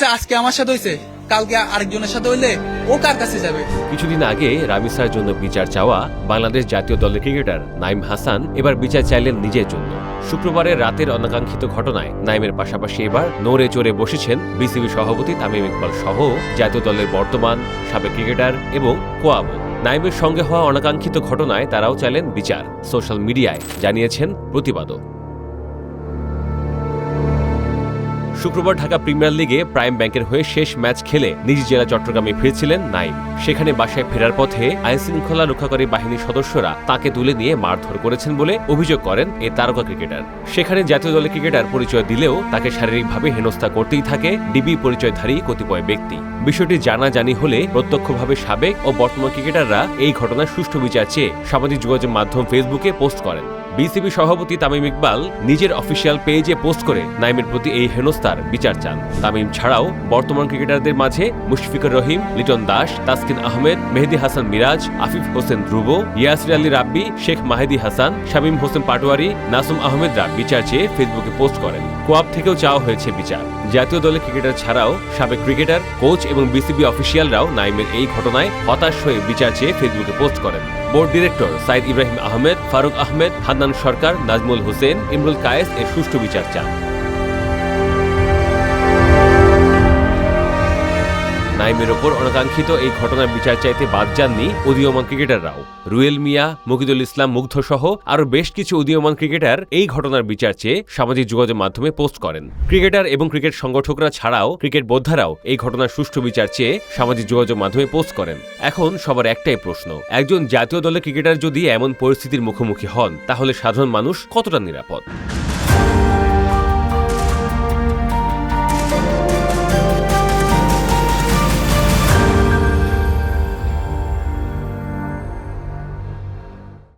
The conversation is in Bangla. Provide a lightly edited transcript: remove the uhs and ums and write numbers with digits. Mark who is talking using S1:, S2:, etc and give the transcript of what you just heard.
S1: আছে আজকে আমার সাথে হইছে, কালকে আরেকজনের সাথে হইলে ও কার কাছে যাবে?
S2: কিছুদিন আগে রামিসার জন্য বিচার চাওয়া বাংলাদেশ জাতীয় দলের ক্রিকেটার নাইম হাসান এবার বিচার চাইলেন নিজের জন্য। শুক্রবারের রাতের অনাকাঙ্ক্ষিত ঘটনায় নাইমের পাশাপাশি এবার নড়ে চড়ে বসেছেন বিসিবি সভাপতি তামিম ইকবাল সহ জাতীয় দলের বর্তমান, সাবেক ক্রিকেটার এবং কোয়াবো। নাইমের সঙ্গে হওয়া অনাকাঙ্ক্ষিত ঘটনায় তারাও চাইলেন বিচার, সোশ্যাল মিডিয়ায় জানিয়েছেন প্রতিবাদও। শুক্রবার ঢাকা প্রিমিয়ার লিগে প্রাইম ব্যাংকের হয়ে শেষ ম্যাচ খেলে নিজ জেলা চট্টগ্রামে ফিরছিলেন নাইম। সেখানে বাসায় ফেরার পথে আইনশৃঙ্খলা রক্ষাকারী বাহিনীর সদস্যরা তাকে তুলে নিয়ে মারধর করেছেন বলে অভিযোগ করেন এ তারকা ক্রিকেটার। সেখানে জাতীয় দলের ক্রিকেটার পরিচয় দিলেও তাকে শারীরিকভাবে হেনস্থা করতেই থাকে ডিবি পরিচয়ধারী কতিপয় ব্যক্তি। বিষয়টি জানাজানি হলে প্রত্যক্ষভাবে সাবেক ও বর্তমান ক্রিকেটাররা এই ঘটনার সুষ্ঠু বিচার চেয়ে সামাজিক যোগাযোগ মাধ্যম ফেসবুকে পোস্ট করেন। বিসিবি সভাপতি তামিম ইকবাল নিজের অফিসিয়াল পেজে পোস্ট করে নাইমের প্রতি এই হেনস্থার বিচার চান। তামিম ছাড়াও বর্তমান ক্রিকেটারদের মাঝে মুশফিকুর রহিম, লিটন দাস, তাসকিন আহমেদ, মেহেদী হাসান মিরাজ, আফিফ হোসেন ধ্রুব, ইয়াসির আলী রাব্বি, শেখ মাহেদী হাসান, শামীম হোসেন পাটোয়ারি, নাসুম আহমেদরা বিচার চেয়ে ফেসবুকে পোস্ট করেন। কোয়াব থেকেও চাওয়া হয়েছে বিচার। জাতীয় দলের ক্রিকেটার ছাড়াও সাবেক ক্রিকেটার, কোচ এবং বিসিবি অফিসিয়ালরাও নাইমের এই ঘটনায় হতাশ হয়ে বিচার চেয়ে ফেসবুকে পোস্ট করেন। বোর্ড ডিরেক্টর সাইদ ইব্রাহিম আহমেদ, ফারুক আহমেদ, হান্নান সরকার, নাজমুল হোসেন, ইমরুল কায়েস এর সুষ্ঠু বিচার চান। নাইমের ওপর অনাকাঙ্ক্ষিত এই ঘটনার বিচার চাইতে বাদ যাননি উদীয়মান ক্রিকেটাররাও। রুয়েল মিয়া, মুকিদুল ইসলাম মুগ্ধ সহ আরও বেশ কিছু উদীয়মান ক্রিকেটার এই ঘটনার বিচার চেয়ে সামাজিক যোগাযোগ মাধ্যমে পোস্ট করেন। ক্রিকেটার এবং ক্রিকেট সংগঠকরা ছাড়াও ক্রিকেট বোদ্ধারাও এই ঘটনার সুষ্ঠু বিচার চেয়ে সামাজিক যোগাযোগ মাধ্যমে পোস্ট করেন। এখন সবার একটাই প্রশ্ন, একজন জাতীয় দলের ক্রিকেটার যদি এমন পরিস্থিতির মুখোমুখি হন তাহলে সাধারণ মানুষ কতটা নিরাপদ?